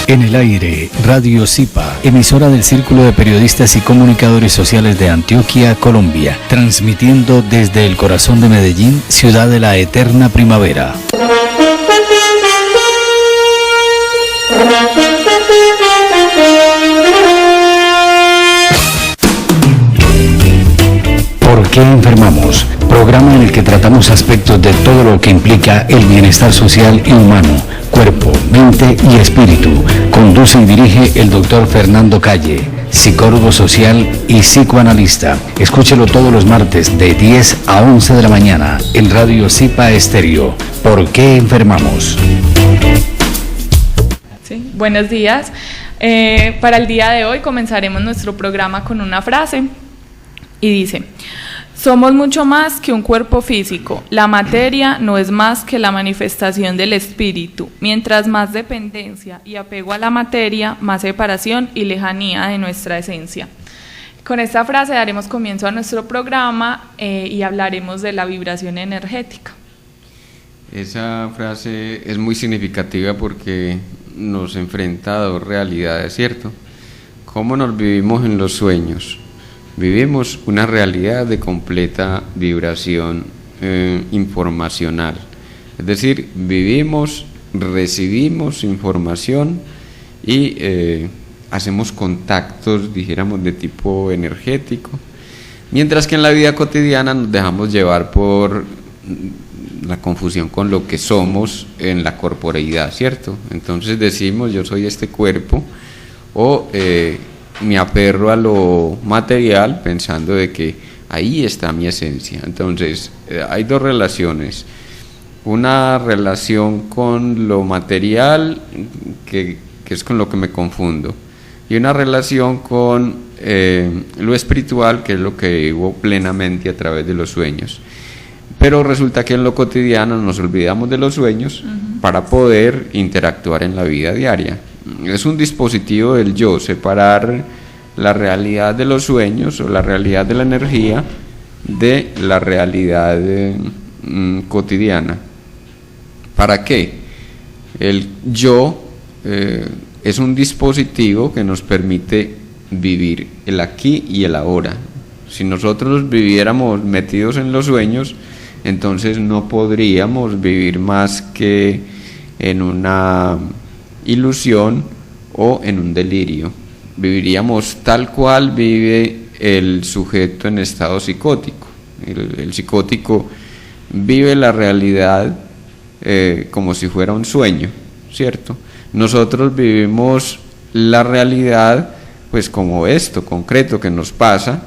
En el aire, Radio Zipa, emisora del Círculo de Periodistas y Comunicadores Sociales de Antioquia, Colombia, transmitiendo desde el corazón de Medellín, ciudad de la eterna primavera. ¿Por qué enfermamos? Programa en el que tratamos aspectos de todo lo que implica el bienestar social y humano, cuerpo, mente y espíritu. Conduce y dirige el doctor Fernando Calle, psicólogo social y psicoanalista. Escúchelo todos los martes de 10 a 11 de la mañana en Radio Zipa Estéreo. ¿Por qué enfermamos? Sí, buenos días. Para el día de hoy comenzaremos nuestro programa con una frase y dice: somos mucho más que un cuerpo físico. La materia no es más que la manifestación del espíritu. Mientras más dependencia y apego a la materia, más separación y lejanía de nuestra esencia. Con esta frase daremos comienzo a nuestro programa y hablaremos de la vibración energética. Esa frase es muy significativa porque nos enfrenta a dos realidades, ¿cierto? ¿Cómo nos vivimos en los sueños? Vivimos una realidad de completa vibración informacional, es decir, recibimos información y hacemos contactos, dijéramos, de tipo energético, mientras que en la vida cotidiana nos dejamos llevar por la confusión con lo que somos en la corporeidad, ¿cierto? Entonces decimos, yo soy este cuerpo, o me aferro a lo material pensando de que ahí está mi esencia. Entonces hay dos relaciones: una relación con lo material, que es con lo que me confundo, y una relación con lo espiritual, que es lo que vivo plenamente a través de los sueños. Pero resulta que en lo cotidiano nos olvidamos de los sueños para poder interactuar en la vida diaria. Es un dispositivo del yo, separar la realidad de los sueños o la realidad de la energía de la realidad cotidiana. ¿Para qué? El yo es un dispositivo que nos permite vivir el aquí y el ahora. Si nosotros viviéramos metidos en los sueños, entonces no podríamos vivir más que en una ilusión o en un delirio. Viviríamos tal cual vive el sujeto en estado psicótico. El psicótico vive la realidad como si fuera un sueño, ¿cierto? Nosotros vivimos la realidad pues como esto concreto que nos pasa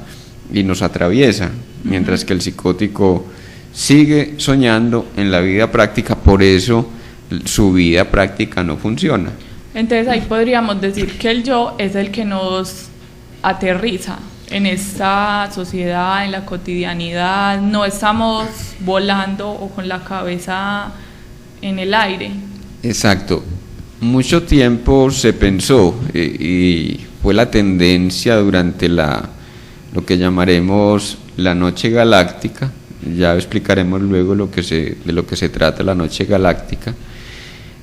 y nos atraviesa, mientras que el psicótico sigue soñando en la vida práctica, por eso su vida práctica no funciona. Entonces ahí podríamos decir que el yo es el que nos aterriza en esta sociedad, en la cotidianidad. No estamos volando o con la cabeza en el aire. Exacto. Mucho tiempo se pensó y fue la tendencia durante lo que llamaremos la noche galáctica. Ya explicaremos luego de lo que se trata la noche galáctica.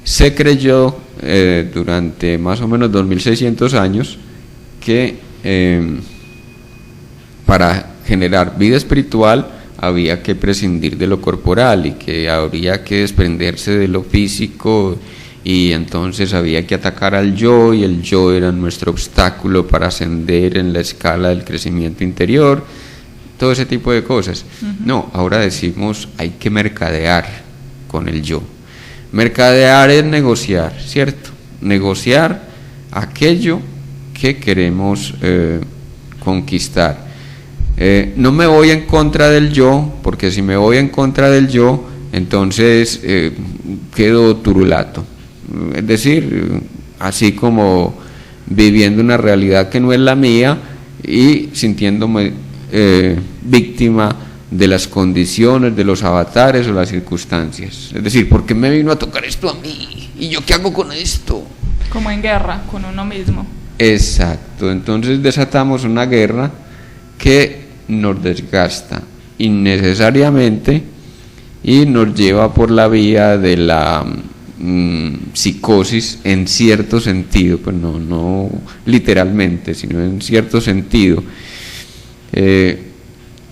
Se creyó durante más o menos 2600 años que para generar vida espiritual había que prescindir de lo corporal y que habría que desprenderse de lo físico, y entonces había que atacar al yo, y el yo era nuestro obstáculo para ascender en la escala del crecimiento interior, todo ese tipo de cosas. No, ahora decimos hay que mercadear con el yo. Mercadear es negociar, ¿cierto? Negociar aquello que queremos conquistar. No me voy en contra del yo, porque si me voy en contra del yo, entonces quedo turulato. Es decir, así como viviendo una realidad que no es la mía y sintiéndome víctima de las condiciones, de los avatares o las circunstancias. Es decir, ¿por qué me vino a tocar esto a mí? ¿Y yo qué hago con esto? Como en guerra con uno mismo. Exacto, entonces desatamos una guerra que nos desgasta innecesariamente y nos lleva por la vía de la psicosis en cierto sentido, pues no literalmente, sino en cierto sentido.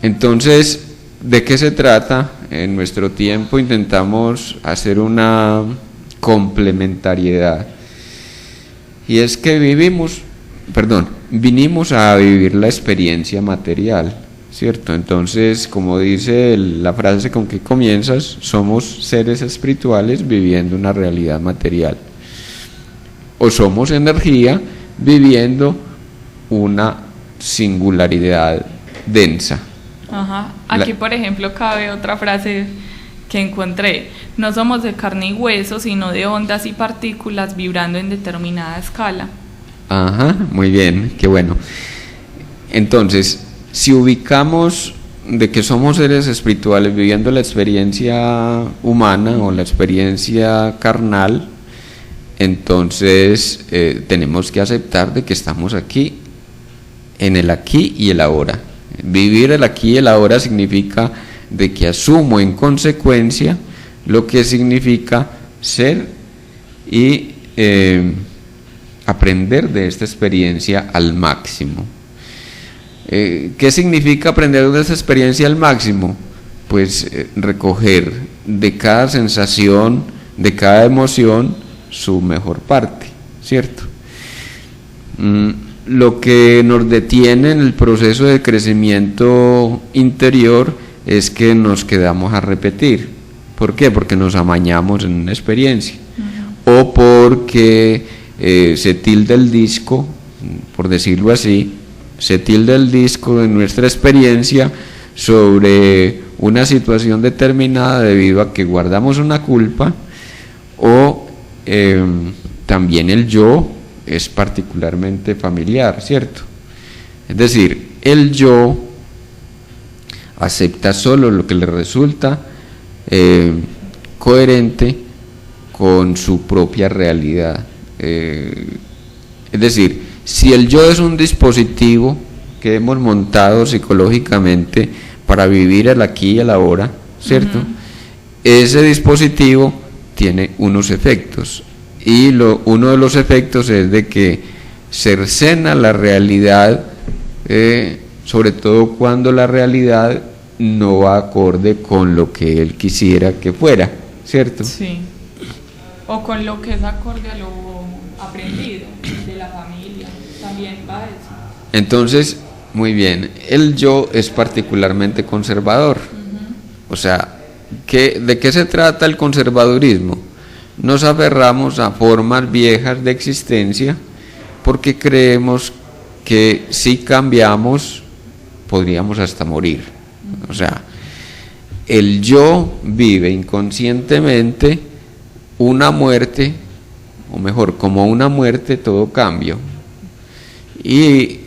Entonces, ¿de qué se trata? En nuestro tiempo intentamos hacer una complementariedad, y es que vinimos a vivir la experiencia material, ¿cierto? Entonces, como dice la frase con que comienzas, somos seres espirituales viviendo una realidad material, o somos energía viviendo una singularidad densa. Ajá. Aquí, por ejemplo, cabe otra frase que encontré: no somos de carne y hueso, sino de ondas y partículas vibrando en determinada escala. Ajá, muy bien, qué bueno. Entonces, si ubicamos de que somos seres espirituales viviendo la experiencia humana o la experiencia carnal, entonces tenemos que aceptar de que estamos aquí, en el aquí y el ahora. Vivir el aquí y el ahora significa de que asumo en consecuencia lo que significa ser y aprender de esta experiencia al máximo. ¿Qué significa aprender de esta experiencia al máximo? Pues recoger de cada sensación, de cada emoción, su mejor parte, ¿cierto? Lo que nos detiene en el proceso de crecimiento interior es que nos quedamos a repetir. ¿Por qué? Porque nos amañamos en una experiencia, o porque se tilda el disco, por decirlo así, se tilda el disco de nuestra experiencia sobre una situación determinada debido a que guardamos una culpa, o también el yo es particularmente familiar, ¿cierto? Es decir, el yo acepta solo lo que le resulta coherente con su propia realidad. Es decir, si el yo es un dispositivo que hemos montado psicológicamente para vivir el aquí y el ahora, ¿cierto? Ese dispositivo tiene unos efectos, y uno de los efectos es de que cercena la realidad, sobre todo cuando la realidad no va acorde con lo que él quisiera que fuera, ¿cierto? Sí. O con lo que es acorde a lo aprendido de la familia, también va eso. Entonces, muy bien, el yo es particularmente conservador. O sea, ¿de qué se trata el conservadurismo? Nos aferramos a formas viejas de existencia porque creemos que si cambiamos podríamos hasta morir. O sea, el yo vive inconscientemente una muerte, o mejor, como una muerte todo cambio. Y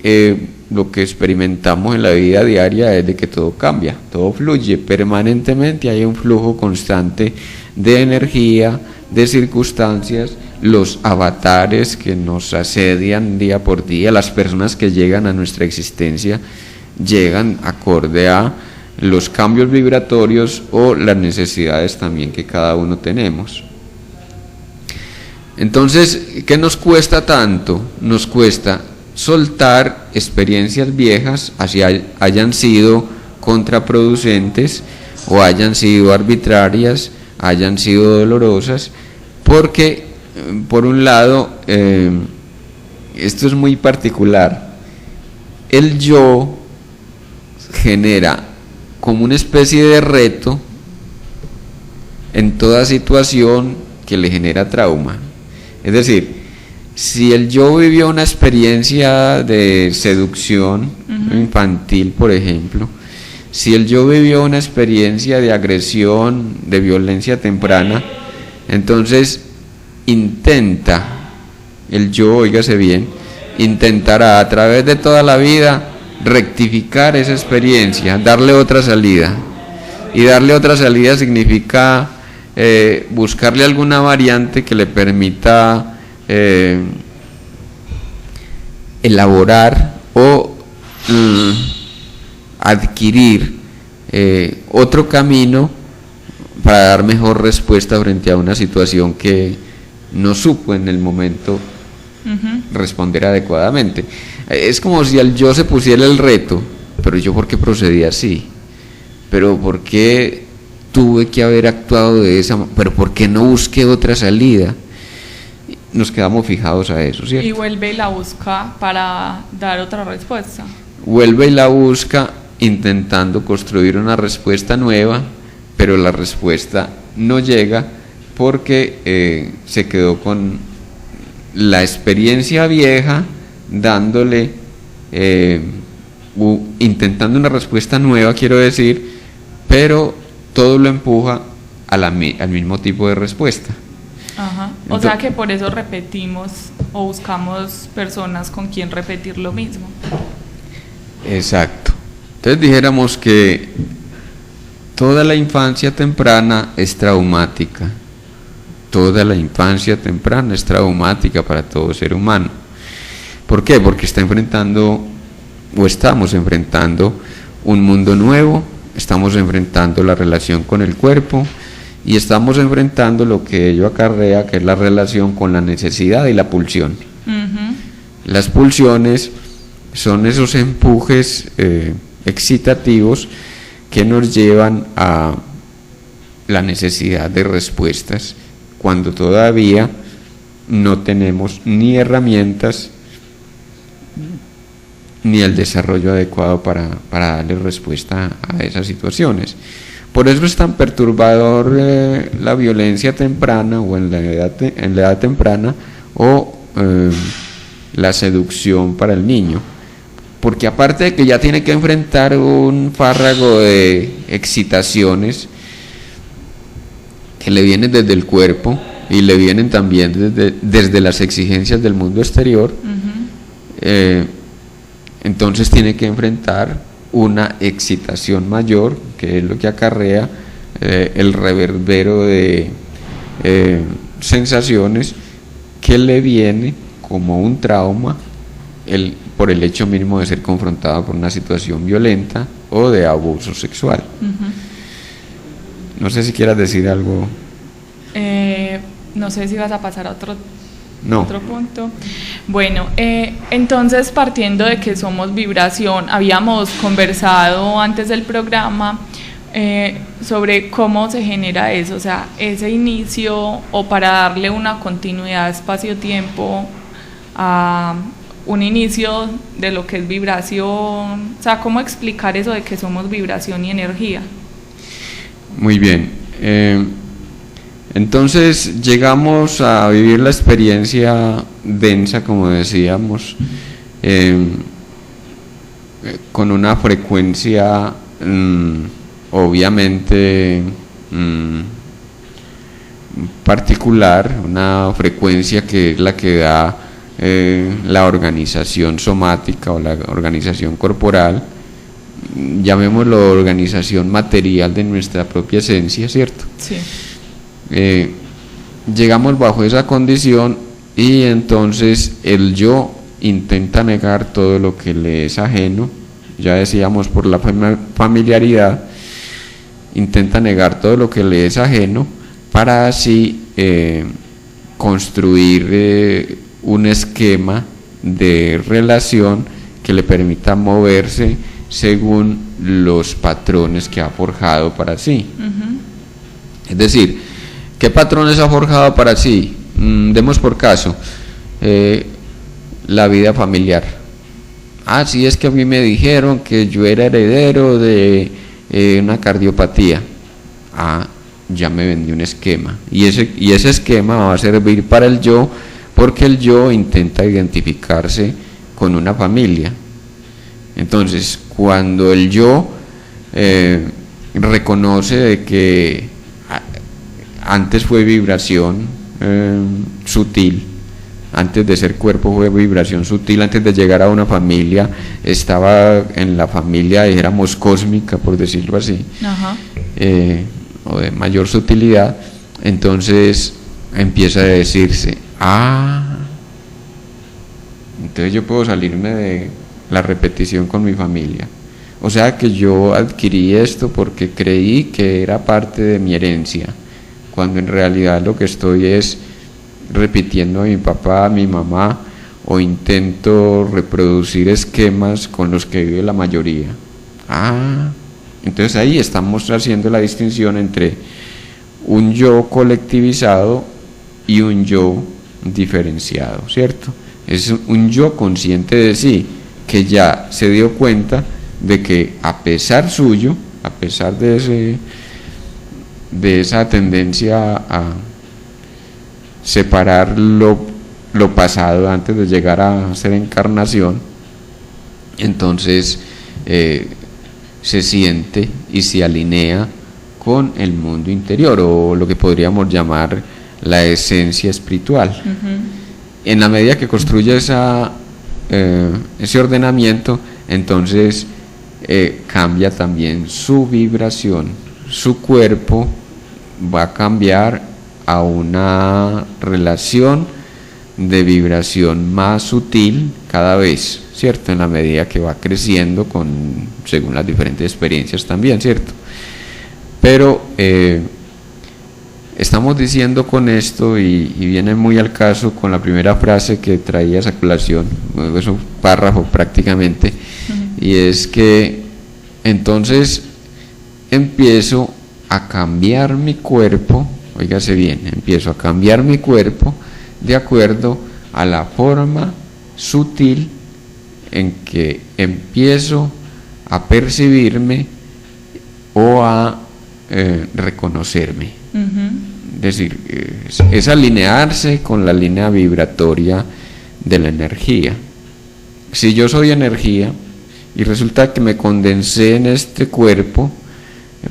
lo que experimentamos en la vida diaria es de que todo cambia, todo fluye permanentemente, hay un flujo constante de energía, de circunstancias, los avatares que nos asedian día por día, las personas que llegan a nuestra existencia llegan acorde a los cambios vibratorios o las necesidades también que cada uno tenemos. Entonces, ¿qué nos cuesta tanto? Nos cuesta soltar experiencias viejas, así hayan sido contraproducentes o hayan sido arbitrarias, hayan sido dolorosas, porque por un lado, esto es muy particular, el yo genera como una especie de reto en toda situación que le genera trauma. Es decir, si el yo vivió una experiencia de seducción infantil, por ejemplo, si el yo vivió una experiencia de agresión, de violencia temprana, entonces el yo, óigase bien, intentará a través de toda la vida rectificar esa experiencia, darle otra salida. Y darle otra salida significa buscarle alguna variante que le permita elaborar o adquirir otro camino para dar mejor respuesta frente a una situación que no supo en el momento responder adecuadamente. Es como si al yo se pusiera el reto, pero yo ¿por qué procedí así? Pero ¿por qué tuve que haber actuado de esa manera? ¿Pero por qué no busqué otra salida? Nos quedamos fijados a eso, ¿cierto? Y vuelve y la busca para dar otra respuesta. Vuelve y la busca intentando construir una respuesta nueva, pero la respuesta no llega porque se quedó con la experiencia vieja, dándole, intentando una respuesta nueva, quiero decir, pero todo lo empuja al mismo tipo de respuesta. Ajá. O sea que por eso repetimos o buscamos personas con quien repetir lo mismo. Exacto. Entonces dijéramos que toda la infancia temprana es traumática. Toda la infancia temprana es traumática para todo ser humano. ¿Por qué? Porque estamos enfrentando un mundo nuevo, estamos enfrentando la relación con el cuerpo y estamos enfrentando lo que ello acarrea, que es la relación con la necesidad y la pulsión. Las pulsiones son esos empujes excitativos que nos llevan a la necesidad de respuestas cuando todavía no tenemos ni herramientas ni el desarrollo adecuado para darle respuesta a esas situaciones. Por eso es tan perturbador la violencia temprana o en la edad temprana o la seducción para el niño, porque aparte de que ya tiene que enfrentar un fárrago de excitaciones que le vienen desde el cuerpo y le vienen también desde las exigencias del mundo exterior, entonces tiene que enfrentar una excitación mayor, que es lo que acarrea el reverbero de sensaciones que le viene como un trauma por el hecho mismo de ser confrontado con una situación violenta o de abuso sexual. No sé si quieras decir algo. No sé si vas a pasar a otro punto. Bueno, entonces partiendo de que somos vibración, habíamos conversado antes del programa sobre cómo se genera eso, o sea, ese inicio o para darle una continuidad espacio-tiempo a un inicio de lo que es vibración, o sea, cómo explicar eso de que somos vibración y energía. Muy bien. Entonces llegamos a vivir la experiencia densa, como decíamos, con una frecuencia obviamente particular, una frecuencia que es la que da la organización somática o la organización corporal, llamémoslo organización material de nuestra propia esencia, ¿cierto? Sí. Llegamos bajo esa condición y entonces el yo intenta negar todo lo que le es ajeno, ya decíamos por la familiaridad, intenta negar todo lo que le es ajeno para así construir un esquema de relación que le permita moverse según los patrones que ha forjado para sí. Es decir, ¿qué patrones ha forjado para sí? Demos por caso la vida familiar. Sí, es que a mí me dijeron que yo era heredero de una cardiopatía. Ya me vendí un esquema. Y ese esquema va a servir para el yo, porque el yo intenta identificarse con una familia. Entonces, cuando el yo reconoce de que antes fue vibración sutil, antes de ser cuerpo fue vibración sutil, antes de llegar a una familia estaba en la familia, dijéramos cósmica, por decirlo así, o de mayor sutilidad, entonces empieza a decirse, entonces yo puedo salirme de la repetición con mi familia, O sea que yo adquirí esto porque creí que era parte de mi herencia, cuando en realidad lo que estoy es repitiendo a mi papá, a mi mamá, o intento reproducir esquemas con los que vive la mayoría. Entonces ahí estamos haciendo la distinción entre un yo colectivizado y un yo diferenciado, ¿cierto? Es un yo consciente de sí, que ya se dio cuenta de que a pesar suyo, a pesar de esa tendencia a separar lo pasado antes de llegar a ser encarnación, entonces se siente y se alinea con el mundo interior, o lo que podríamos llamar la esencia espiritual. En la medida que construye ese ordenamiento, entonces cambia también su vibración, su cuerpo va a cambiar a una relación de vibración más sutil cada vez, ¿cierto? En la medida que va creciendo según las diferentes experiencias también, ¿cierto? Pero estamos diciendo con esto, y viene muy al caso con la primera frase que traía esa colación, es un párrafo prácticamente, y es que entonces empiezo a cambiar mi cuerpo, óigase bien, empiezo a cambiar mi cuerpo de acuerdo a la forma sutil en que empiezo a percibirme o a reconocerme. Es decir, es alinearse con la línea vibratoria de la energía. Si yo soy energía y resulta que me condensé en este cuerpo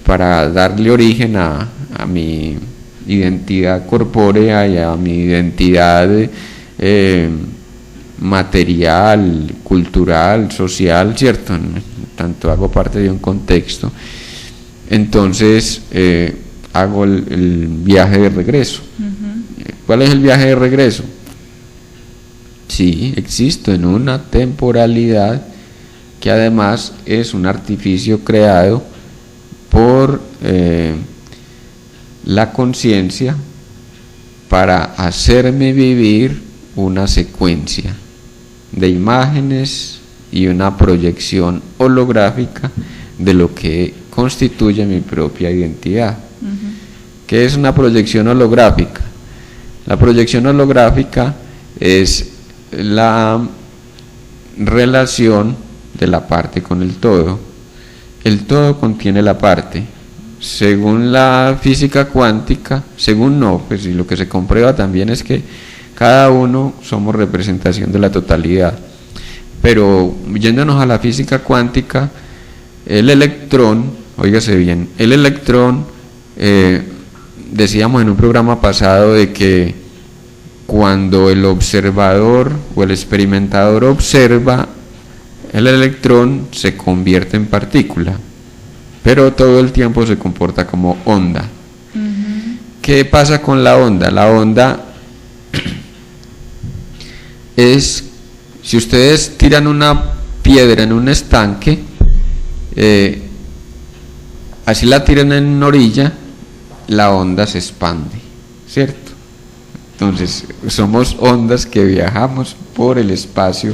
para darle origen a mi identidad corpórea y a mi identidad material, cultural, social, ¿cierto? Tanto hago parte de un contexto, entonces hago el viaje de regreso. ¿Cuál es el viaje de regreso? Sí, existo en una temporalidad que además es un artificio creado por la conciencia para hacerme vivir una secuencia de imágenes y una proyección holográfica de lo que constituye mi propia identidad. ¿Qué es una proyección holográfica? La proyección holográfica es la relación de la parte con el todo. El todo contiene la parte. Según la física cuántica, pues y lo que se comprueba también es que cada uno somos representación de la totalidad. Pero yéndonos a la física cuántica, el electrón, óigase bien, el electrón, decíamos en un programa pasado de que cuando el observador o el experimentador observa, el electrón se convierte en partícula, pero todo el tiempo se comporta como onda. ¿Qué pasa con la onda? La onda es, si ustedes tiran una piedra en un estanque, así la tiran en una orilla, la onda se expande, ¿cierto? Entonces somos ondas que viajamos por el espacio,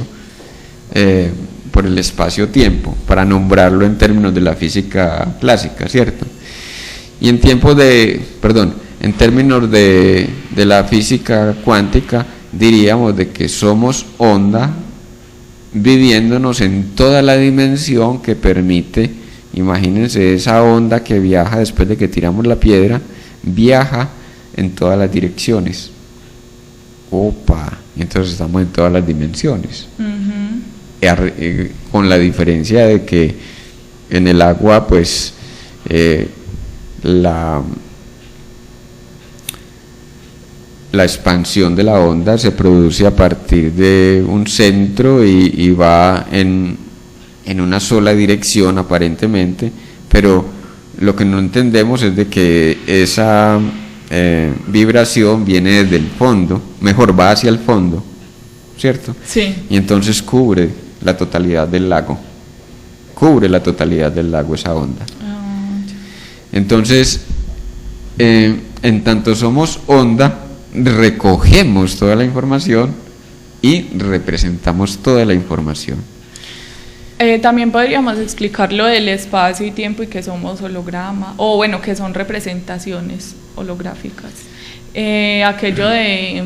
tiempo, para nombrarlo en términos de la física clásica, ¿cierto? Y en términos de la física cuántica, diríamos de que somos onda viviéndonos en toda la dimensión que permite. Imagínense esa onda que viaja después de que tiramos la piedra, viaja en todas las direcciones. Entonces estamos en todas las dimensiones. Con la diferencia de que en el agua, pues, la expansión de la onda se produce a partir de un centro y va en una sola dirección aparentemente, pero lo que no entendemos es de que esa vibración viene desde el fondo, va hacia el fondo, ¿cierto? Sí. Y entonces cubre la totalidad del lago. cubre la totalidad del lago esa onda. Entonces, en tanto somos onda, recogemos toda la información y representamos toda la información. También podríamos explicar lo del espacio y tiempo y que somos holograma, o bueno, que son representaciones holográficas. Aquello de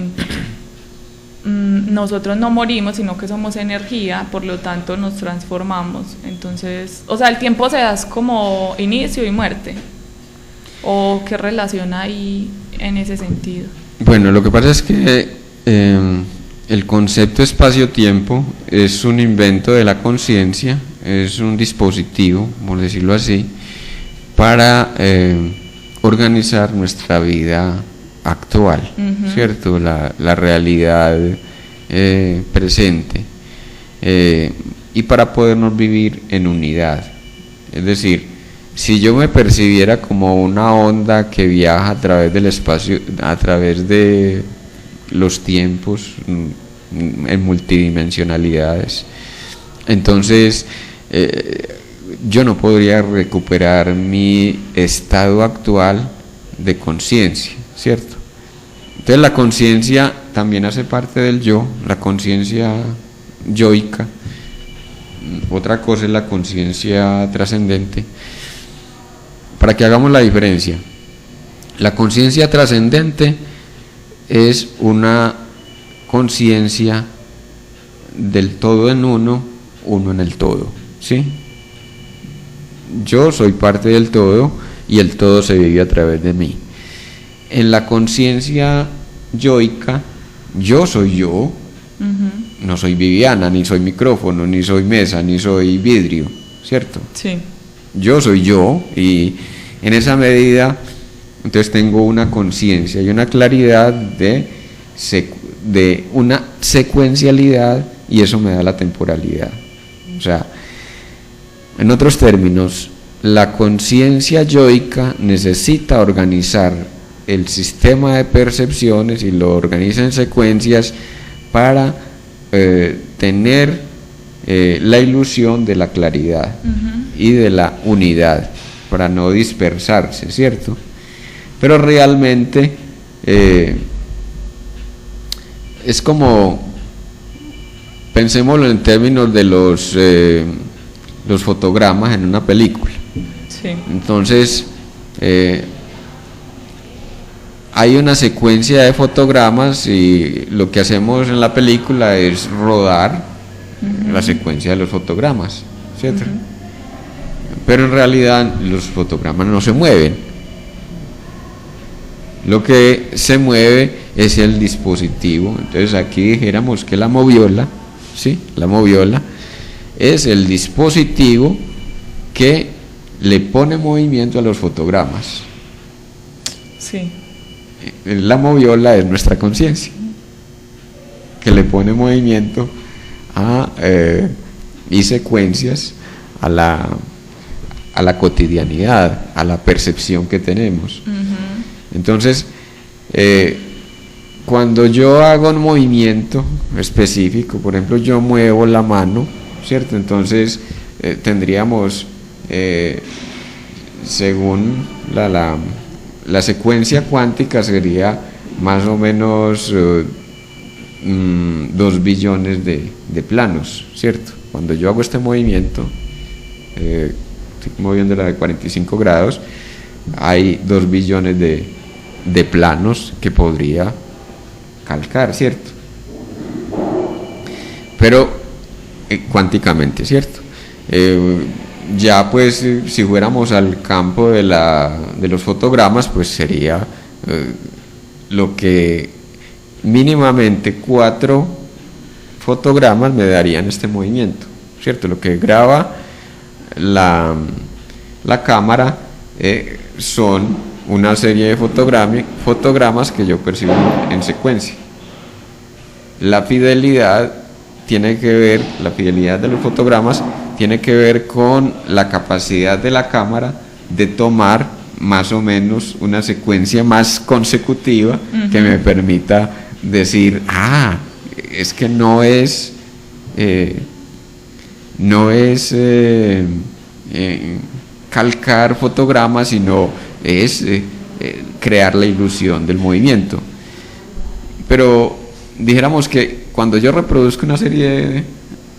nosotros no morimos, sino que somos energía, por lo tanto nos transformamos. Entonces, o sea, el tiempo se da como inicio y muerte. ¿O qué relación hay en ese sentido? Bueno, lo que pasa es que el concepto espacio-tiempo es un invento de la conciencia, es un dispositivo, por decirlo así, para organizar nuestra vida actual, ¿cierto? La realidad presente, y para podernos vivir en unidad. Es decir, si yo me percibiera como una onda que viaja a través del espacio, a través de los tiempos, en multidimensionalidades, entonces yo no podría recuperar mi estado actual de conciencia, ¿cierto? Entonces la conciencia también hace parte del yo, la conciencia yoica. Otra cosa es la conciencia trascendente. Para que hagamos la diferencia, la conciencia trascendente es una conciencia del todo en uno, uno en el todo, ¿sí? Yo soy parte del todo y el todo se vive a través de mí. En la conciencia yoica, yo soy yo, no soy Viviana, ni soy micrófono, ni soy mesa, ni soy vidrio, ¿cierto? Sí. Yo soy yo, y en esa medida entonces tengo una conciencia y una claridad de una secuencialidad, y eso me da la temporalidad. O sea, en otros términos, la conciencia yoica necesita organizar el sistema de percepciones y lo organiza en secuencias para tener la ilusión de la claridad y de la unidad, para no dispersarse, ¿cierto? Pero realmente es como, pensémoslo en términos de los fotogramas en una película. Sí. Entonces hay una secuencia de fotogramas y lo que hacemos en la película es rodar la secuencia de los fotogramas, ¿cierto? Pero en realidad los fotogramas no se mueven. Lo que se mueve es el dispositivo. Entonces aquí dijéramos que la moviola, ¿sí? La moviola es el dispositivo que le pone movimiento a los fotogramas. Sí. La moviola es nuestra conciencia, que le pone movimiento y secuencias a la cotidianidad, a la percepción que tenemos. Entonces, cuando yo hago un movimiento específico, por ejemplo, yo muevo la mano, ¿cierto? Entonces tendríamos, según la secuencia cuántica, sería más o menos 2 billones de planos, ¿cierto? Cuando yo hago este movimiento, estoy moviéndola de 45 grados, hay 2 billones de planos que podría calcar, ¿cierto? Pero cuánticamente, ¿cierto? Ya pues si fuéramos al campo de los fotogramas, pues sería lo que mínimamente 4 fotogramas me darían este movimiento, ¿cierto? Lo que graba la cámara son una serie de fotogramas que yo percibo en secuencia. La fidelidad de los fotogramas tiene que ver con la capacidad de la cámara de tomar más o menos una secuencia más consecutiva que me permita decir, es que no es no es calcar fotogramas, sino es crear la ilusión del movimiento. Pero dijéramos que cuando yo reproduzco una serie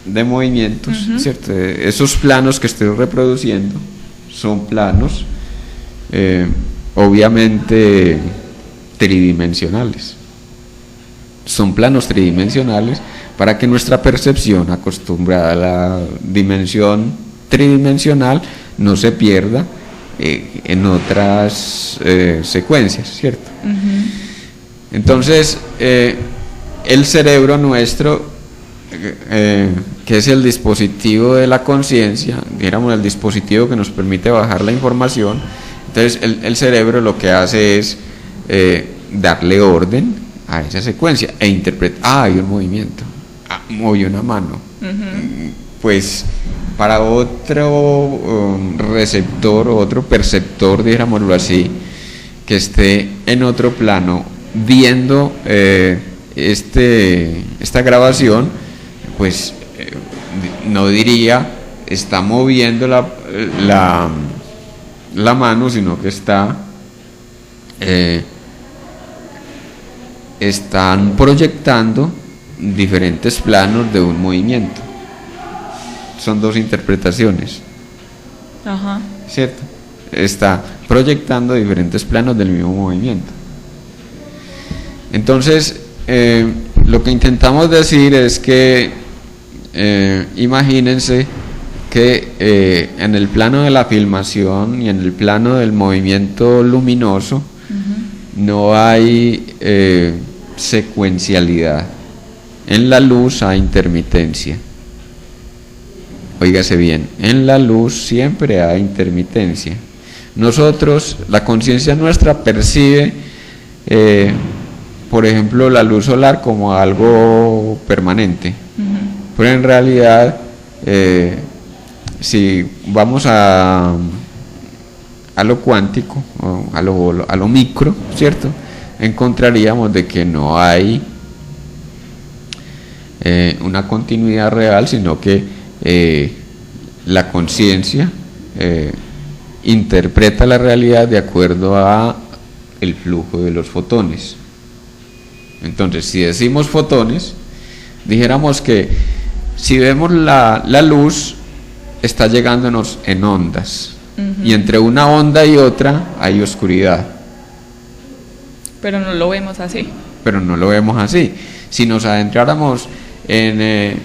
de movimientos, ¿cierto? Esos planos que estoy reproduciendo son planos obviamente tridimensionales. Son planos tridimensionales para que nuestra percepción, acostumbrada a la dimensión tridimensional, no se pierda en otras secuencias, ¿cierto? Entonces, el cerebro nuestro, que es el dispositivo de la conciencia, digamos el dispositivo que nos permite bajar la información, entonces el cerebro lo que hace es darle orden a esa secuencia e interpretar, hay un movimiento, movió una mano, pues para otro receptor o otro perceptor, digámoslo así, que esté en otro plano viendo esta grabación, pues no diría está moviendo la mano, sino que están proyectando diferentes planos de un movimiento. Son dos interpretaciones. ¿Cierto? Está proyectando diferentes planos del mismo movimiento. Entonces, lo que intentamos decir es que imagínense que en el plano de la filmación y en el plano del movimiento luminoso no hay secuencialidad. En la luz hay intermitencia. Óigase bien, en la luz siempre hay intermitencia. Nosotros, la conciencia nuestra percibe, por ejemplo, la luz solar como algo permanente, pero en realidad, si vamos a lo cuántico, a lo micro, ¿cierto?, encontraríamos de que no hay una continuidad real, sino que la conciencia interpreta la realidad de acuerdo a el flujo de los fotones. Entonces, si decimos fotones, dijéramos que si vemos la luz, está llegándonos en ondas, y entre una onda y otra hay oscuridad. Pero no lo vemos así. Si nos adentráramos en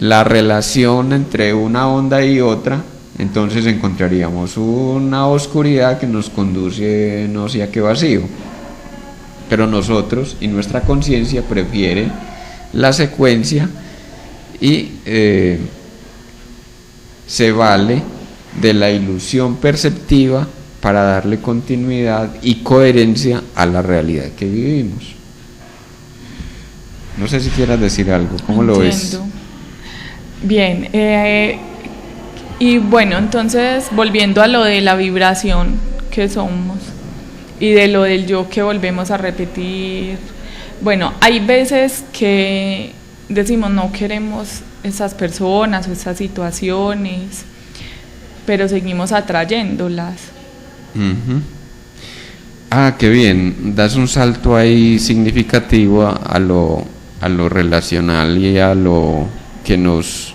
la relación entre una onda y otra, entonces encontraríamos una oscuridad que nos conduce no sé a qué vacío. Pero nosotros y nuestra conciencia prefiere la secuencia y se vale de la ilusión perceptiva para darle continuidad y coherencia a la realidad que vivimos. No sé si quieras decir algo, ¿cómo lo ves? Bien, y bueno, entonces volviendo a lo de la vibración que somos y de lo del yo que volvemos a repetir, bueno, hay veces que decimos no queremos esas personas o esas situaciones, pero seguimos atrayéndolas. Ah, qué bien, das un salto ahí significativo a lo relacional y a lo que nos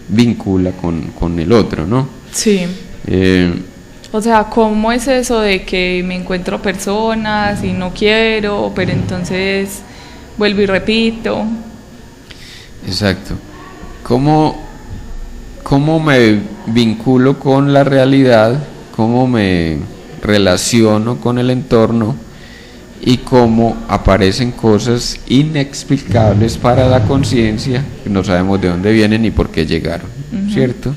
vincula con el otro, ¿no? Sí. O sea, ¿cómo es eso de que me encuentro personas y no quiero, pero entonces vuelvo y repito? Exacto. ¿Cómo me vinculo con la realidad? ¿Cómo me relaciono con el entorno? Y cómo aparecen cosas inexplicables para la conciencia, que no sabemos de dónde vienen ni por qué llegaron, ¿cierto?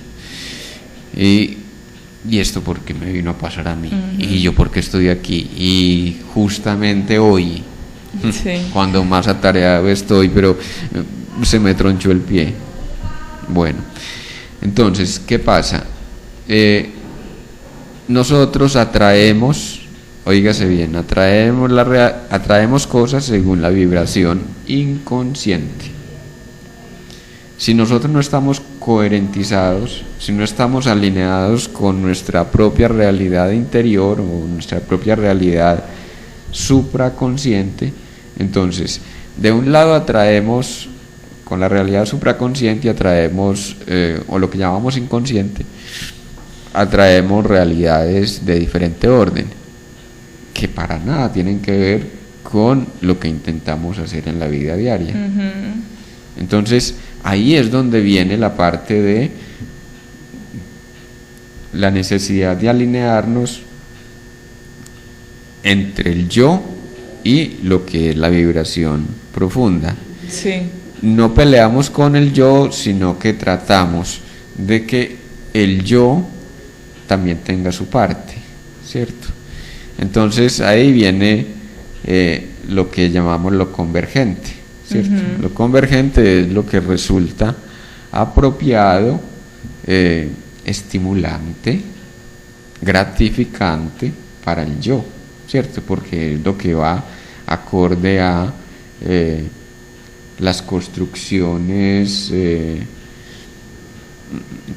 Y esto por qué me vino a pasar a mí, y yo por qué estoy aquí, y justamente hoy, cuando más atareado estoy, pero se me tronchó el pie. Bueno, entonces, ¿qué pasa? Nosotros atraemos, óigase bien, atraemos cosas según la vibración inconsciente. Si nosotros no estamos coherentizados, si no estamos alineados con nuestra propia realidad interior o nuestra propia realidad supraconsciente, entonces de un lado atraemos, con la realidad supraconsciente atraemos, o lo que llamamos inconsciente, atraemos realidades de diferente orden, que para nada tienen que ver con lo que intentamos hacer en la vida diaria. Entonces ahí es donde viene la parte de la necesidad de alinearnos entre el yo y lo que es la vibración profunda. Sí. No peleamos con el yo, sino que tratamos de que el yo también tenga su parte, ¿cierto? Entonces ahí viene lo que llamamos lo convergente, ¿cierto? Lo convergente es lo que resulta apropiado, estimulante, gratificante para el yo, ¿cierto? Porque es lo que va acorde a las construcciones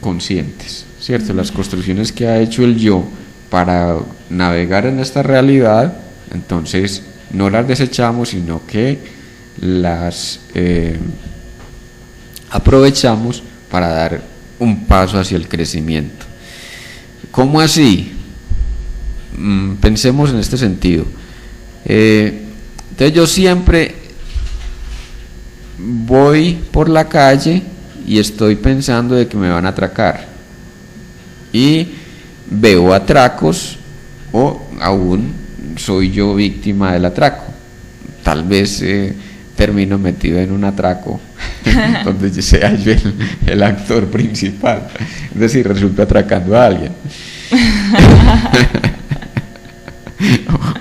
conscientes, ¿cierto? Las construcciones que ha hecho el yo para navegar en esta realidad, entonces no las desechamos, sino que las aprovechamos para dar un paso hacia el crecimiento. ¿Cómo así? Pensemos en este sentido. Entonces yo siempre voy por la calle y estoy pensando de que me van a atracar y veo atracos, o aún soy yo víctima del atraco. Tal vez termino metido en un atraco donde sea yo el actor principal, es decir, resulto atracando a alguien.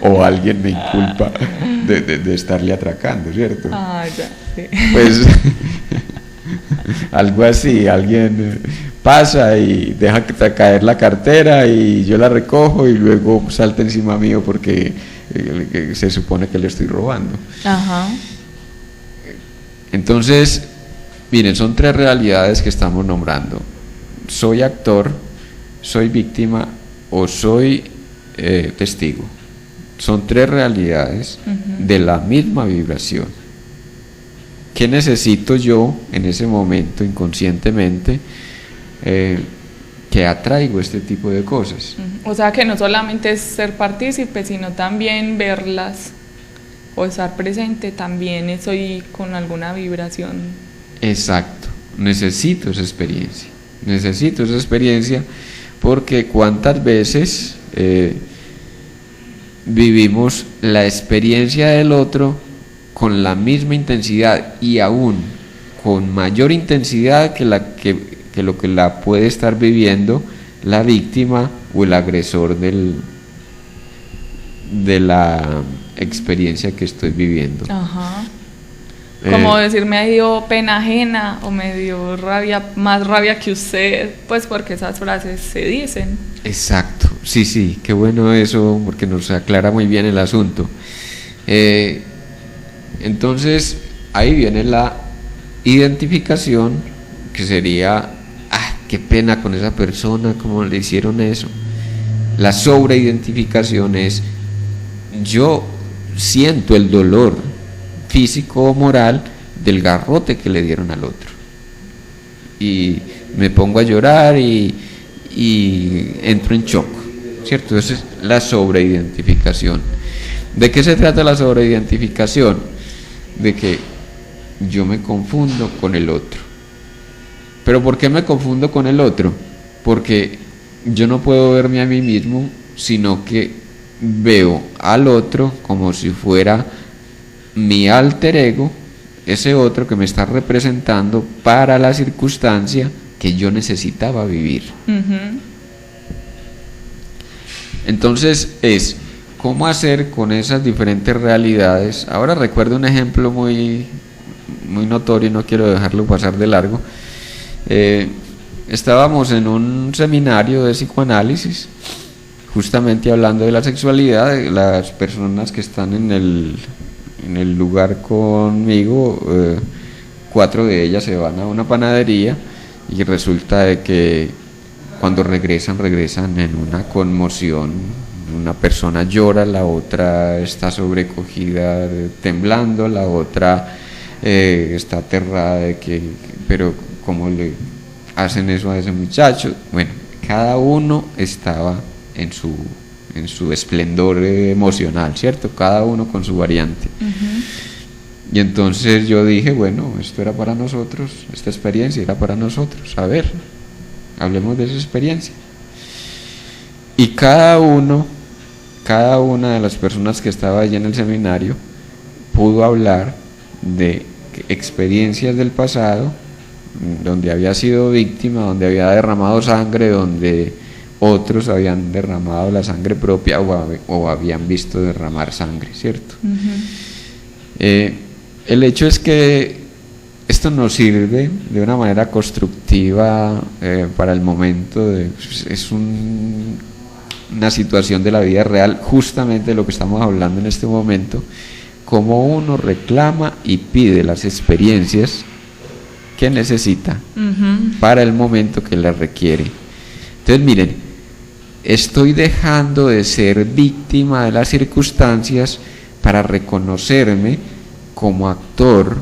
O alguien me inculpa de estarle atracando, ¿cierto? Ya, sí. Pues algo así, alguien pasa y deja caer la cartera y yo la recojo y luego salta encima mío porque se supone que le estoy robando. Ajá. Entonces, miren, son tres realidades que estamos nombrando: soy actor, soy víctima o soy testigo. Son tres realidades de la misma vibración. ¿Qué necesito yo en ese momento inconscientemente que atraigo este tipo de cosas? O sea que no solamente es ser partícipe, sino también verlas o estar presente, también estoy con alguna vibración. Exacto, necesito esa experiencia porque cuántas veces vivimos la experiencia del otro con la misma intensidad y aún con mayor intensidad que lo que la puede estar viviendo la víctima o el agresor de la experiencia que estoy viviendo. Ajá. Como decir, me dio pena ajena o me dio rabia, más rabia que usted, pues porque esas frases se dicen. Exacto, sí, qué bueno eso, porque nos aclara muy bien el asunto. Entonces, ahí viene la identificación, que sería, qué pena con esa persona, cómo le hicieron eso. La sobreidentificación es, yo siento el dolor físico o moral del garrote que le dieron al otro. Y me pongo a llorar y entro en shock, ¿cierto? Esa es la sobreidentificación. ¿De qué se trata la sobreidentificación? De que yo me confundo con el otro. ¿Pero por qué me confundo con el otro? Porque yo no puedo verme a mí mismo, sino que veo al otro como si fuera mi alter ego, ese otro que me está representando para la circunstancia que yo necesitaba vivir. Entonces es cómo hacer con esas diferentes realidades. Ahora recuerdo un ejemplo muy notorio y no quiero dejarlo pasar de largo. Estábamos en un seminario de psicoanálisis, justamente hablando de la sexualidad. De las personas que están en el lugar conmigo, 4 de ellas se van a una panadería y resulta de que cuando regresan en una conmoción. Una persona llora, la otra está sobrecogida temblando, la otra está aterrada de que, pero ¿cómo le hacen eso a ese muchacho? Bueno, cada uno estaba en su esplendor emocional, ¿cierto? Cada uno con su variante. Y entonces yo dije, bueno, esto era para nosotros, esta experiencia era para nosotros, a ver, hablemos de esa experiencia. Y cada una de las personas que estaba allí en el seminario pudo hablar de experiencias del pasado, donde había sido víctima, donde había derramado sangre, donde otros habían derramado la sangre propia o habían visto derramar sangre, ¿cierto? El hecho es que esto nos sirve de una manera constructiva para el momento, es una situación de la vida real, justamente de lo que estamos hablando en este momento, cómo uno reclama y pide las experiencias que necesita para el momento que las requiere. Entonces miren, estoy dejando de ser víctima de las circunstancias para reconocerme como actor,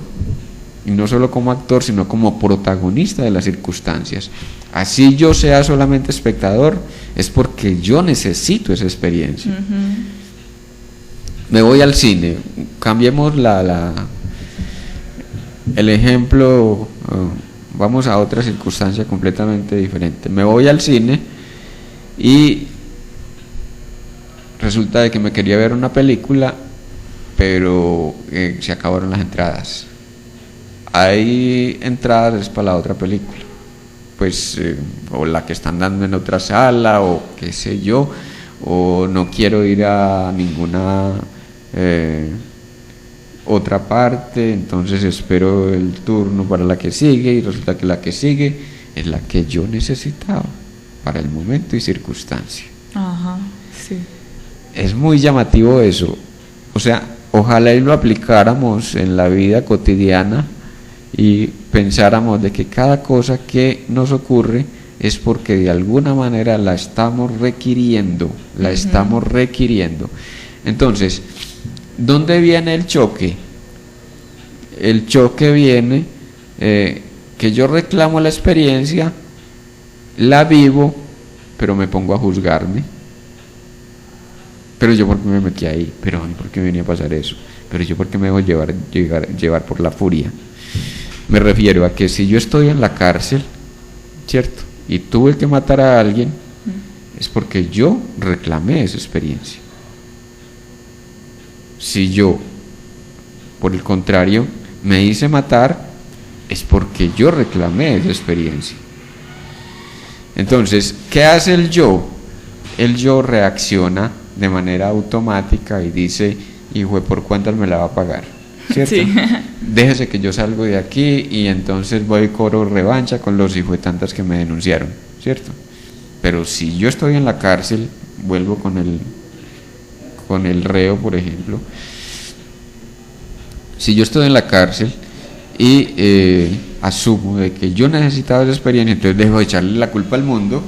y no solo como actor, sino como protagonista de las circunstancias. Así yo sea solamente espectador, es porque yo necesito esa experiencia. Me voy al cine, cambiemos el ejemplo, vamos a otra circunstancia completamente diferente. Me voy al cine y resulta de que me quería ver una película, pero se acabaron las entradas. Hay entradas para la otra película, pues o la que están dando en otra sala, o qué sé yo, o no quiero ir a ninguna otra parte, entonces espero el turno para la que sigue, y resulta que la que sigue es la que yo necesitaba para el momento y circunstancia. Sí. Es muy llamativo eso, o sea, ojalá y lo aplicáramos en la vida cotidiana y pensáramos de que cada cosa que nos ocurre es porque de alguna manera la estamos requiriendo, Entonces, ¿dónde viene el choque? El choque viene que yo reclamo la experiencia, la vivo, pero me pongo a juzgarme. Pero yo, ¿por qué me metí ahí? Pero a mí, ¿por qué me venía a pasar eso? Pero yo, ¿por qué me dejo llevar por la furia? Me refiero a que si yo estoy en la cárcel, ¿cierto? Y tuve que matar a alguien, es porque yo reclamé esa experiencia. Si yo, por el contrario, me hice matar, es porque yo reclamé esa experiencia. Entonces, ¿qué hace el yo? El yo reacciona de manera automática y dice, hijo, ¿por cuántas me la va a pagar? ¿Cierto? Sí. Déjese que yo salgo de aquí y entonces voy y cobro revancha con los hijos de tantas que me denunciaron, ¿cierto? Pero si yo estoy en la cárcel, vuelvo con el reo, por ejemplo. Si yo estoy en la cárcel y asumo de que yo necesitaba esa experiencia, entonces dejo de echarle la culpa al mundo.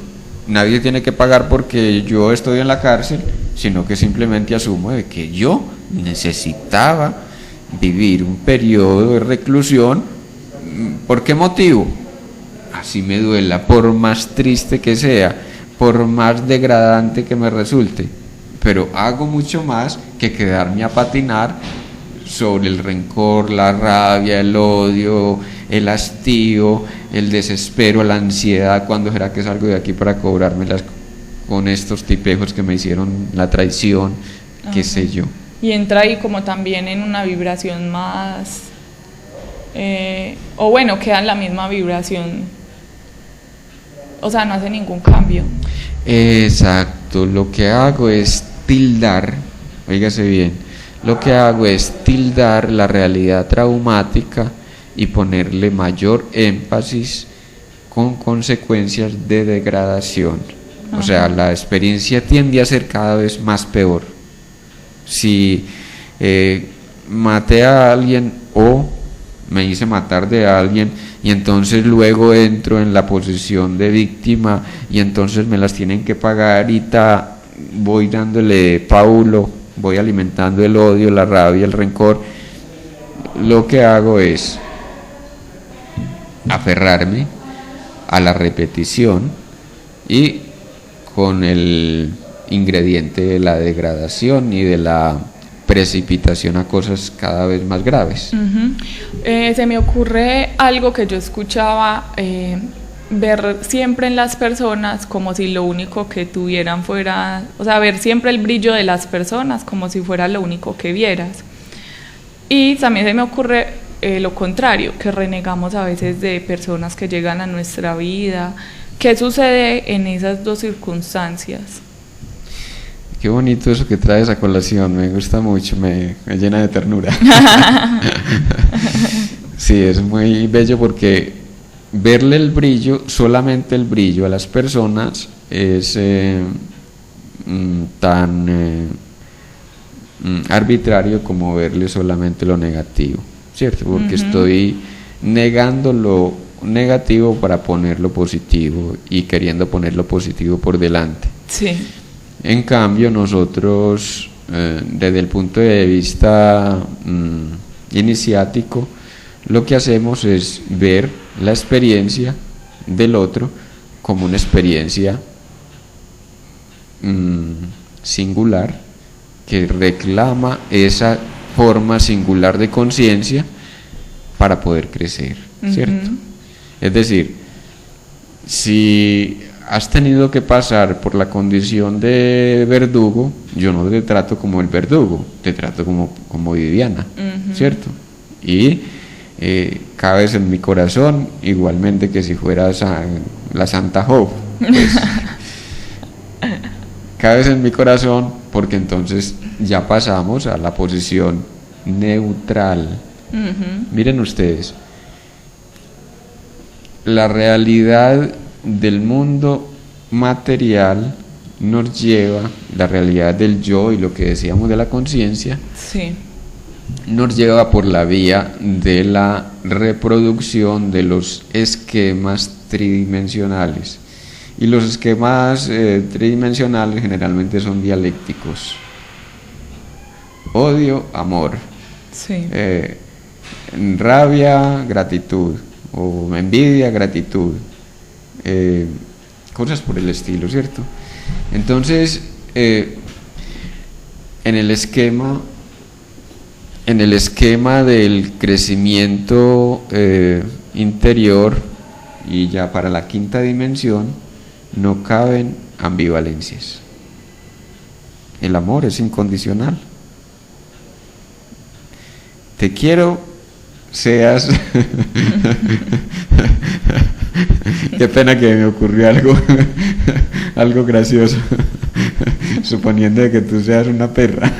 Nadie tiene que pagar porque yo estoy en la cárcel, sino que simplemente asumo de que yo necesitaba vivir un periodo de reclusión. ¿Por qué motivo? Así me duela, por más triste que sea, por más degradante que me resulte, pero hago mucho más que quedarme a patinar sobre el rencor, la rabia, el odio, el hastío, el desespero, la ansiedad. ¿Cuándo será que salgo de aquí para cobrármelas con estos tipejos que me hicieron la traición? Qué sé yo. Y entra ahí como también en una vibración más, o bueno, queda en la misma vibración, o sea, no hace ningún cambio. Exacto, lo que hago es tildar, oígase bien, lo que hago es tildar la realidad traumática y ponerle mayor énfasis con consecuencias de degradación. O sea, la experiencia tiende a ser cada vez más peor. Si maté a alguien o me hice matar de alguien, y entonces luego entro en la posición de víctima y entonces me las tienen que pagar y voy dándole paulo, voy alimentando el odio, la rabia, el rencor. Lo que hago es aferrarme a la repetición y con el ingrediente de la degradación y de la precipitación a cosas cada vez más graves. Se me ocurre algo que yo escuchaba, ver siempre en las personas como si lo único que tuvieran fuera, o sea, ver siempre el brillo de las personas como si fuera lo único que vieras. Y también se me ocurre lo contrario, que renegamos a veces de personas que llegan a nuestra vida. ¿Qué sucede en esas dos circunstancias? Qué bonito eso que traes a colación, me gusta mucho, me llena de ternura. Sí, es muy bello porque verle el brillo, solamente el brillo a las personas es tan arbitrario como verle solamente lo negativo, ¿cierto? Porque estoy negando lo negativo para poner lo positivo y queriendo poner lo positivo por delante. Sí. En cambio, nosotros, desde el punto de vista iniciático, lo que hacemos es ver la experiencia del otro como una experiencia singular que reclama esa forma singular de conciencia para poder crecer, ¿cierto? Es decir, si has tenido que pasar por la condición de verdugo, yo no te trato como el verdugo, te trato como Viviana, ¿cierto? Y cabes en mi corazón igualmente que si fueras la Santa Job, pues, cabes en mi corazón porque entonces ya pasamos a la posición neutral. Miren ustedes, la realidad del mundo material nos lleva, la realidad del yo y lo que decíamos de la conciencia, sí, nos lleva por la vía de la reproducción de los esquemas tridimensionales. Y los esquemas tridimensionales generalmente son dialécticos. Odio, amor. Sí. Rabia, gratitud. O envidia, gratitud. Cosas por el estilo, ¿cierto? Entonces, en el esquema del crecimiento interior y ya para la quinta dimensión no caben ambivalencias. El amor es incondicional. Te quiero, seas qué pena que me ocurrió algo gracioso, suponiendo que tú seas una perra.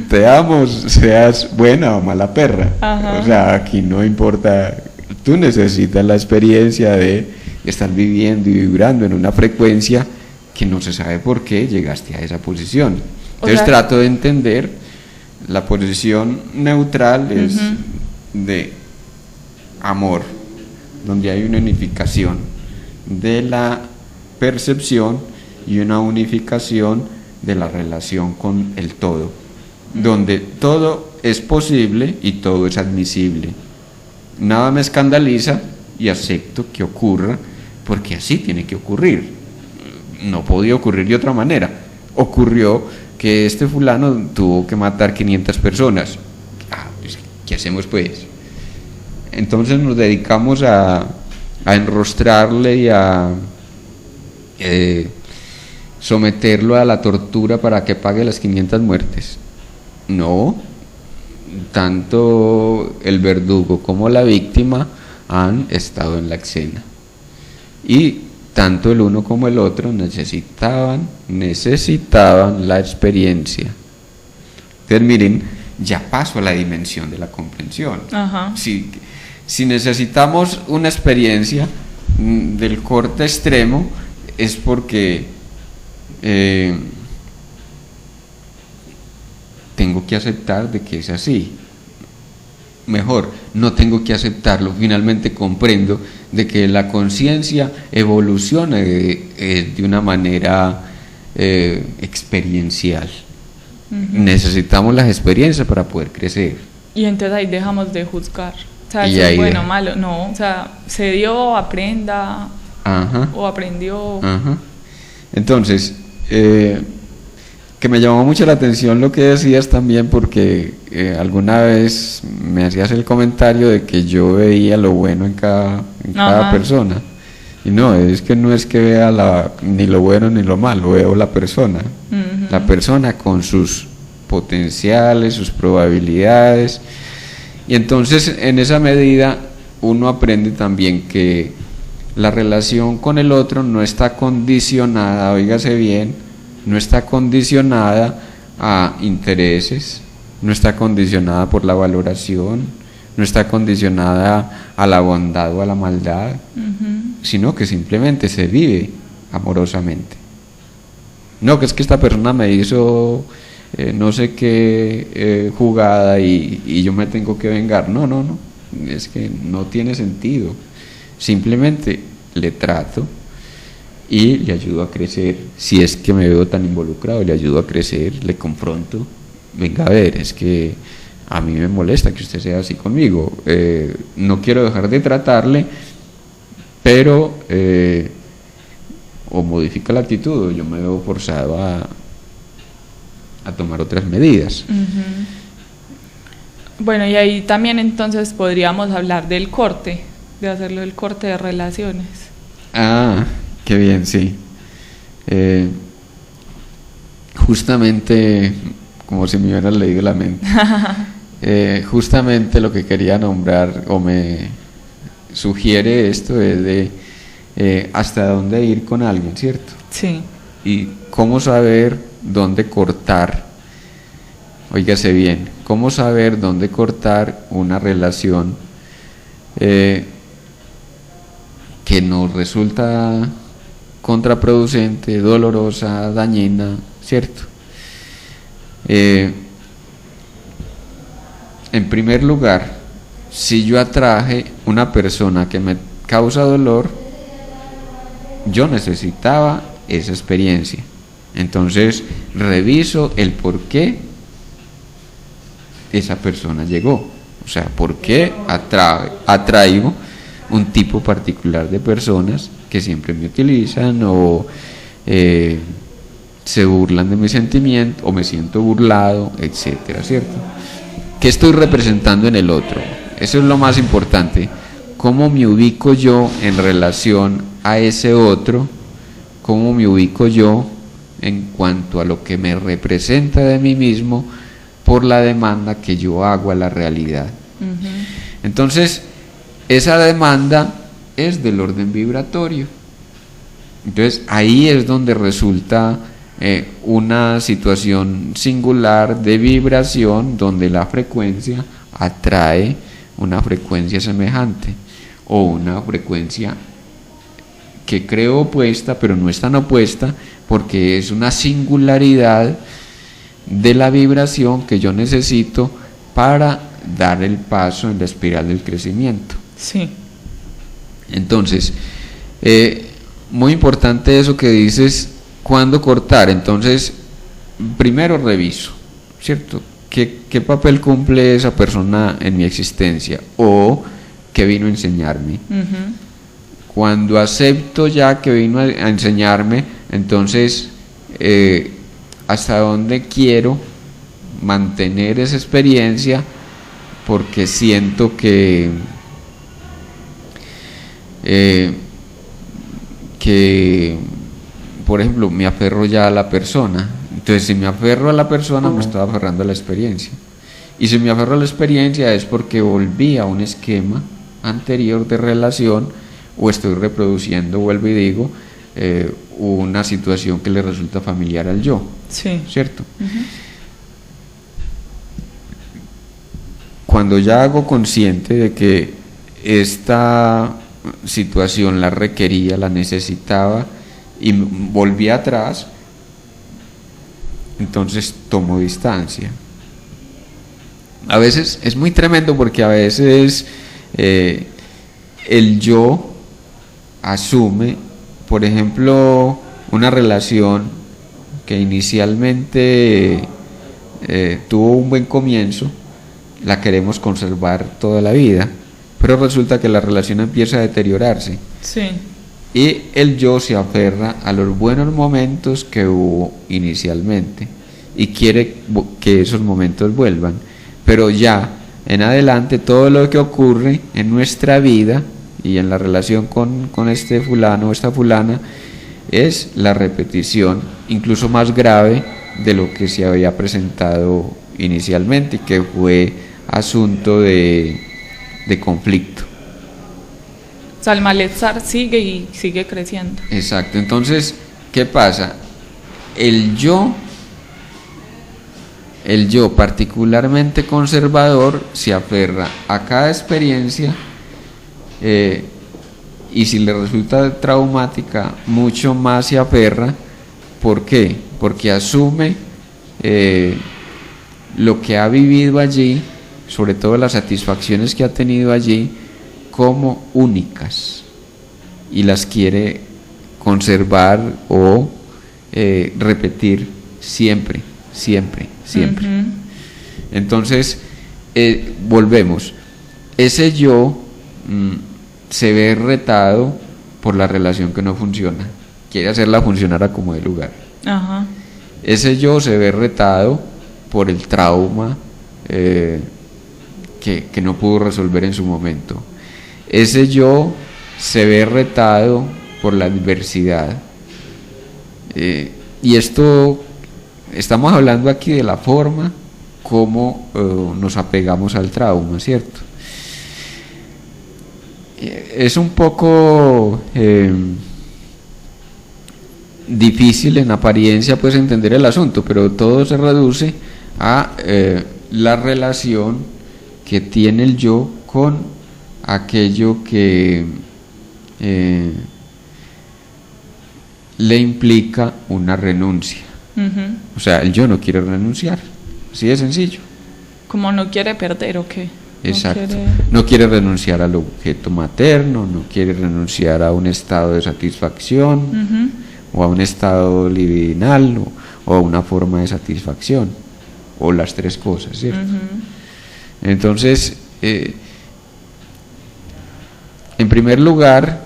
Te amo, seas buena o mala perra. Ajá. O sea, aquí no importa, tú necesitas la experiencia de estar viviendo y vibrando en una frecuencia que no se sabe por qué llegaste a esa posición. Entonces trato de entender, la posición neutral es de amor, donde hay una unificación de la percepción y una unificación de la relación con el todo, donde todo es posible y todo es admisible. Nada me escandaliza y acepto que ocurra porque así tiene que ocurrir. No podía ocurrir de otra manera. Ocurrió que este fulano tuvo que matar 500 personas. Pues, ¿qué hacemos pues? Entonces nos dedicamos a enrostrarle y a someterlo a la tortura para que pague las 500 muertes. No, tanto el verdugo como la víctima han estado en la escena y tanto el uno como el otro necesitaban la experiencia. Entonces miren, ya paso a la dimensión de la comprensión. Si necesitamos una experiencia del corte extremo es porque tengo que aceptar de que es así. mejor, no tengo que aceptarlo, finalmente comprendo de que la conciencia evoluciona de una manera experiencial. Necesitamos las experiencias para poder crecer. Y entonces ahí dejamos de juzgar. O sea, Y eso es ahí bueno o de- malo. No, o sea, se dio, aprenda, Ajá. o aprendió. Ajá. Entonces, que me llamó mucho la atención lo que decías también, porque alguna vez me hacías el comentario de que yo veía lo bueno en cada Ajá. persona. Y no, es que no es que vea ni lo bueno ni lo malo, veo la persona. Ujú. La persona con sus potenciales, sus probabilidades. Y entonces, en esa medida, uno aprende también que la relación con el otro no está condicionada, oígase bien, no está condicionada a intereses, no está condicionada por la valoración, no está condicionada a la bondad o a la maldad, sino que simplemente se vive amorosamente. No, que es que esta persona me hizo no sé qué jugada y yo me tengo que vengar. No, es que no tiene sentido. Simplemente le trato y le ayudo a crecer. Si es que me veo tan involucrado, le ayudo a crecer, le confronto. Venga a ver, es que a mí me molesta que usted sea así conmigo. No quiero dejar de tratarle, pero o modifica la actitud o yo me veo forzado a tomar otras medidas. Bueno, y ahí también entonces podríamos hablar del corte, de hacerlo el corte de relaciones. Ah, qué bien, sí. Justamente, como si me hubieran leído la mente, justamente lo que quería nombrar o me sugiere esto es de hasta dónde ir con alguien, ¿cierto? Sí. Y cómo saber dónde cortar, óigase bien, cómo saber dónde cortar una relación que nos resulta contraproducente, dolorosa, dañina, ¿cierto? En primer lugar, si yo atraje una persona que me causa dolor, yo necesitaba esa experiencia. Entonces reviso el por qué esa persona llegó, o sea, por qué atraigo un tipo particular de personas que siempre me utilizan o se burlan de mi sentimiento o me siento burlado, etcétera, ¿cierto? ¿Qué estoy representando en el otro? Eso es lo más importante. ¿Cómo me ubico yo en relación a ese otro? ¿Cómo me ubico yo en cuanto a lo que me representa de mí mismo por la demanda que yo hago a la realidad? Entonces, esa demanda es del orden vibratorio. Entonces, ahí es donde resulta una situación singular de vibración donde la frecuencia atrae una frecuencia semejante o una frecuencia que creo opuesta, pero no es tan opuesta porque es una singularidad de la vibración que yo necesito para dar el paso en la espiral del crecimiento. Sí. Entonces, muy importante eso que dices, ¿cuándo cortar? Entonces, primero reviso, ¿cierto? ¿Qué papel cumple esa persona en mi existencia? ¿O qué vino a enseñarme? Cuando acepto ya que vino a enseñarme, entonces, ¿hasta dónde quiero mantener esa experiencia? Porque siento que por ejemplo, me aferro ya a la persona. Entonces, si me aferro a la persona, me estoy aferrando a la experiencia. Y si me aferro a la experiencia es porque volví a un esquema anterior de relación o estoy reproduciendo, vuelvo y digo, una situación que le resulta familiar al yo. Sí. ¿Cierto? Cuando ya hago consciente de que esta situación la requería, la necesitaba y volví atrás, entonces tomo distancia. a veces es muy tremendo porque a veces el yo asume, por ejemplo, una relación que inicialmente tuvo un buen comienzo, la queremos conservar toda la vida, pero resulta que la relación empieza a deteriorarse. Sí. Y el yo se aferra a los buenos momentos que hubo inicialmente y quiere que esos momentos vuelvan, pero ya en adelante todo lo que ocurre en nuestra vida y en la relación con este fulano o esta fulana es la repetición, incluso más grave de lo que se había presentado inicialmente, que fue asunto de conflicto. O sea, el malestar sigue y sigue creciendo. Exacto. Entonces, ¿qué pasa? El yo particularmente conservador se aferra a cada experiencia y si le resulta traumática, mucho más se aferra. ¿Por qué? Porque asume lo que ha vivido allí, sobre todo las satisfacciones que ha tenido allí, como únicas y las quiere conservar o repetir siempre. Uh-huh. Entonces, volvemos. Ese yo se ve retado por la relación que no funciona, quiere hacerla funcionar a como de lugar. Uh-huh. Ese yo se ve retado por el trauma que no pudo resolver en su momento. Ese yo se ve retado por la adversidad. Y esto, estamos hablando aquí de la forma como nos apegamos al trauma, ¿cierto? Es un poco difícil en apariencia pues entender el asunto, pero todo se reduce a la relación que tiene el yo con aquello que le implica una renuncia. Uh-huh. O sea, el yo no quiere renunciar, así de sencillo. Como no quiere perder o qué. Exacto. No quiere renunciar al objeto materno, no quiere renunciar a un estado de satisfacción, uh-huh, o a un estado libidinal o a una forma de satisfacción, o las tres cosas, ¿cierto? Uh-huh. Entonces, en primer lugar,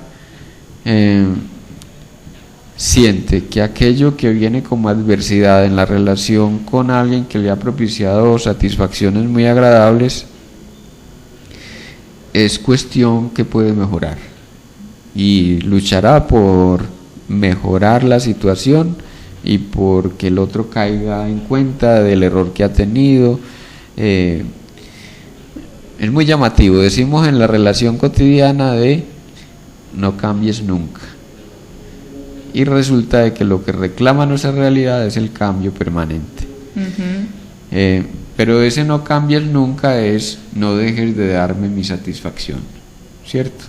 siente que aquello que viene como adversidad en la relación con alguien que le ha propiciado satisfacciones muy agradables es cuestión que puede mejorar y luchará por mejorar la situación y por que el otro caiga en cuenta del error que ha tenido. Es muy llamativo, decimos en la relación cotidiana de no cambies nunca, y resulta de que lo que reclama nuestra realidad es el cambio permanente. Uh-huh. Pero ese no cambies nunca es no dejes de darme mi satisfacción, ¿cierto?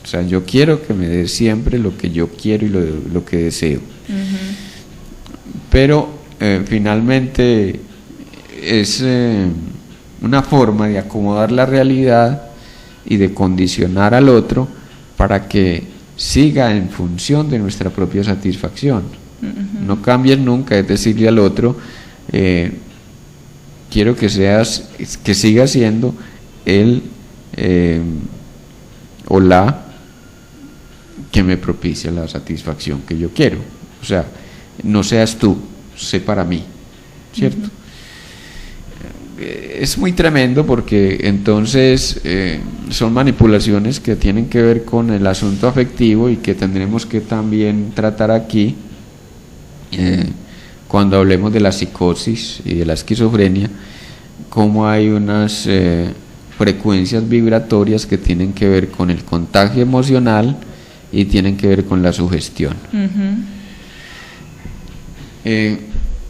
O sea, yo quiero que me des siempre lo que yo quiero y lo que deseo. Uh-huh. Pero finalmente es una forma de acomodar la realidad y de condicionar al otro para que siga en función de nuestra propia satisfacción. Uh-huh. No cambies nunca, es decirle al otro, quiero que siga siendo él o la que me propicia la satisfacción que yo quiero. O sea, no seas tú, sé para mí, ¿cierto? Uh-huh. Es muy tremendo porque entonces son manipulaciones que tienen que ver con el asunto afectivo y que tendremos que también tratar aquí cuando hablemos de la psicosis y de la esquizofrenia, cómo hay unas frecuencias vibratorias que tienen que ver con el contagio emocional y tienen que ver con la sugestión. Uh-huh.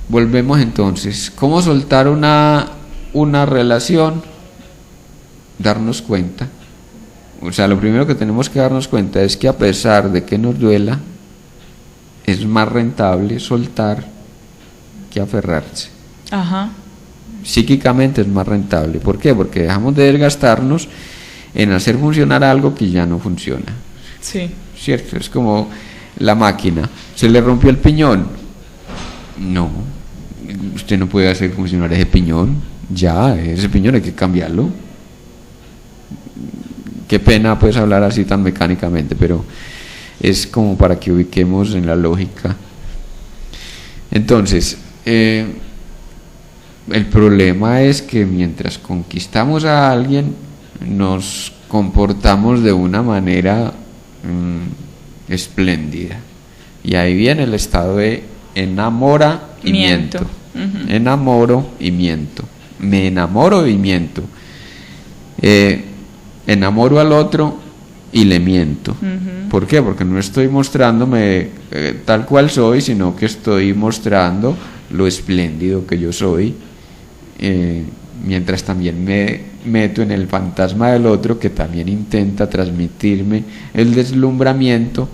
Volvemos entonces, ¿cómo soltar una relación? Darnos cuenta, o sea, lo primero que tenemos que darnos cuenta es que a pesar de que nos duela, es más rentable soltar que aferrarse. Ajá. psíquicamente es más rentable. ¿Por qué? Porque dejamos de desgastarnos en hacer funcionar algo que ya no funciona. Sí. ¿Cierto? Es como la máquina. ¿Se le rompió el piñón? No. Usted no puede hacer funcionar ese piñón. Ya, ese piñón hay que cambiarlo. Qué pena pues hablar así tan mecánicamente, pero es como para que ubiquemos en la lógica. Entonces, el problema es que mientras conquistamos a alguien, nos comportamos de una manera espléndida. Y ahí viene el estado de enamoramiento. Enamoro y miento. Me enamoro y miento. Enamoro al otro y le miento. ¿Por qué? Porque no estoy mostrándome tal cual soy, sino que estoy mostrando lo espléndido que yo soy, mientras también me meto en el fantasma del otro, que también intenta transmitirme el deslumbramiento.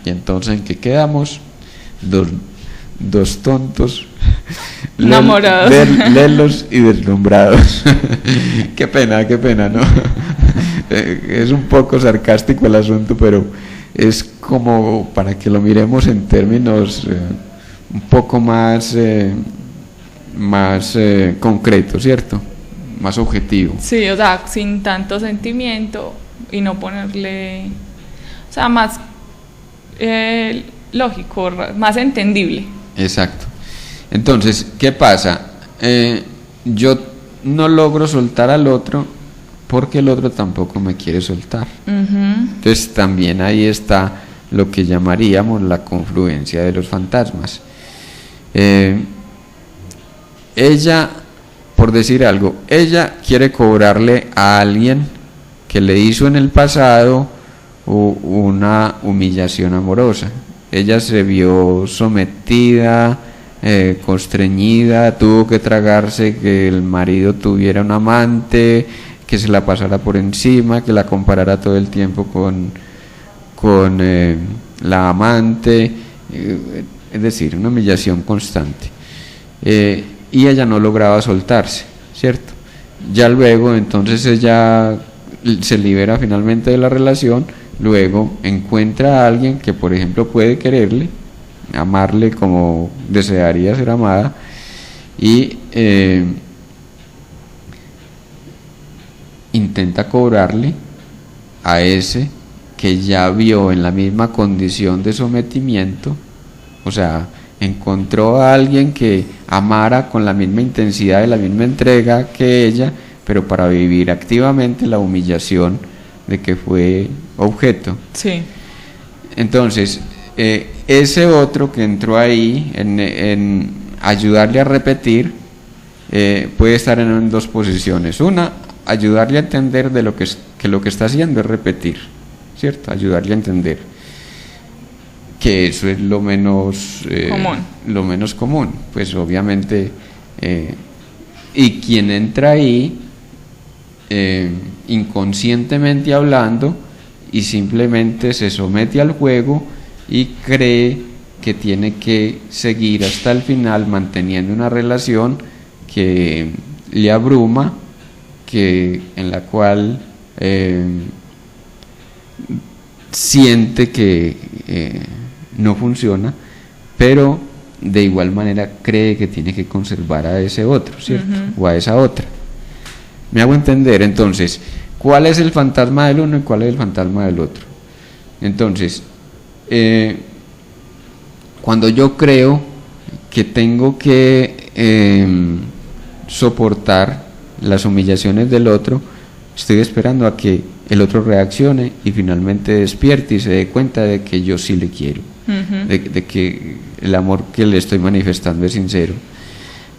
Y entonces, ¿en qué quedamos? Dos tontos enamorados, lelos y deslumbrados. Qué pena, ¿no? Es un poco sarcástico el asunto, pero es como para que lo miremos en términos un poco más concretos, ¿cierto? Más objetivo. Sí, o sea, sin tanto sentimiento y no ponerle, o sea, más lógico, más entendible. Exacto. Entonces, ¿qué pasa? Yo no logro soltar al otro porque el otro tampoco me quiere soltar. Entonces también ahí está lo que llamaríamos la confluencia de los fantasmas. Ella, por decir algo, ella quiere cobrarle a alguien que le hizo en el pasado una humillación amorosa. Ella se vio sometida, constreñida, tuvo que tragarse que el marido tuviera un amante, que se la pasara por encima, que la comparara todo el tiempo con la amante, es decir, una humillación constante. Y ella no lograba soltarse, ¿cierto? Ya luego, entonces ella se libera finalmente de la relación, luego encuentra a alguien que, por ejemplo, puede quererle, amarle como desearía ser amada, y intenta cobrarle a ese que ya vio en la misma condición de sometimiento, o sea, encontró a alguien que amara con la misma intensidad y la misma entrega que ella, pero para vivir activamente la humillación de que fue objeto. Sí. Entonces, ese otro que entró ahí en ayudarle a repetir, puede estar en dos posiciones. Una, ayudarle a entender de que lo que está haciendo es repetir, ¿cierto? Ayudarle a entender que eso es lo menos común, pues obviamente, y quien entra ahí inconscientemente hablando y simplemente se somete al juego y cree que tiene que seguir hasta el final manteniendo una relación que le abruma, en la cual siente que no funciona, pero de igual manera cree que tiene que conservar a ese otro, ¿cierto? O a esa otra. ¿Me hago entender? Entonces, ¿cuál es el fantasma del uno y cuál es el fantasma del otro? Entonces, cuando yo creo que tengo que soportar las humillaciones del otro, estoy esperando a que el otro reaccione y finalmente despierte y se dé cuenta de que yo sí le quiero, de que el amor que le estoy manifestando es sincero.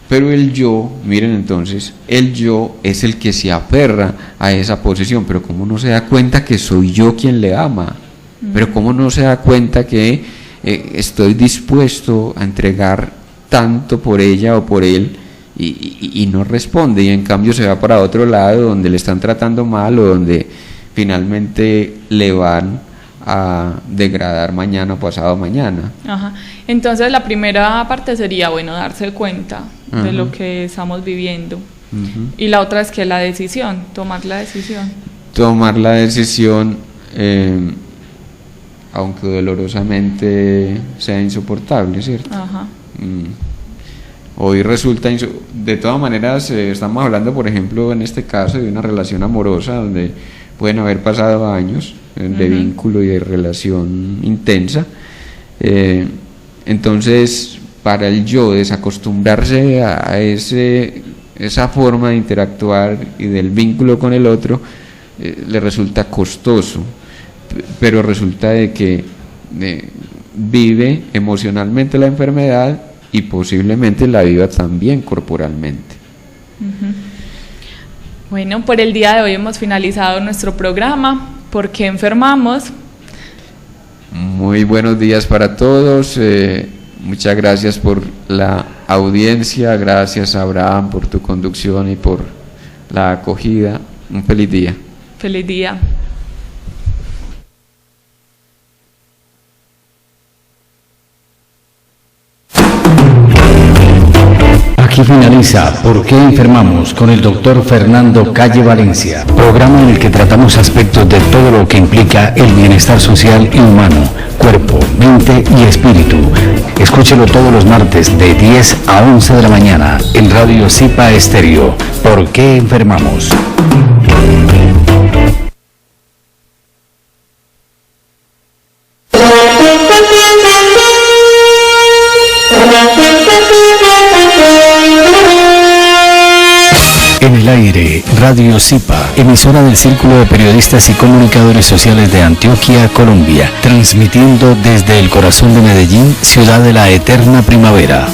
Pero el yo, miren entonces, el yo es el que se aferra a esa posición, pero ¿cómo no se da cuenta que soy yo quien le ama? Pero ¿cómo no se da cuenta que estoy dispuesto a entregar tanto por ella o por él? Y no responde, y en cambio se va para otro lado donde le están tratando mal o donde finalmente le van a degradar mañana o pasado mañana. Ajá. Entonces la primera parte sería, bueno, darse cuenta de Ajá. lo que estamos viviendo. Ujú. Y la otra es que la decisión, tomar la decisión. Tomar la decisión, aunque dolorosamente sea insoportable, ¿cierto? Ajá. Hoy resulta, de todas maneras, estamos hablando, por ejemplo, en este caso, de una relación amorosa donde pueden haber pasado años de vínculo y de relación intensa. Entonces, para el yo desacostumbrarse a esa forma de interactuar y del vínculo con el otro, le resulta costoso, pero resulta de que vive emocionalmente la enfermedad y posiblemente la viva también corporalmente. Bueno, por el día de hoy hemos finalizado nuestro programa. ¿Por qué enfermamos? Muy buenos días para todos. Muchas gracias por la audiencia. Gracias, Abraham, por tu conducción y por la acogida. Un feliz día. Feliz día. Aquí finaliza ¿Por qué enfermamos? Con el doctor Fernando Calle Valencia, programa en el que tratamos aspectos de todo lo que implica el bienestar social y humano, cuerpo, mente y espíritu. Escúchelo todos los martes de 10 a 11 de la mañana en Radio Zipa Estéreo. ¿Por qué enfermamos? En el aire, Radio Zipa, emisora del Círculo de Periodistas y Comunicadores Sociales de Antioquia, Colombia, transmitiendo desde el corazón de Medellín, ciudad de la eterna primavera.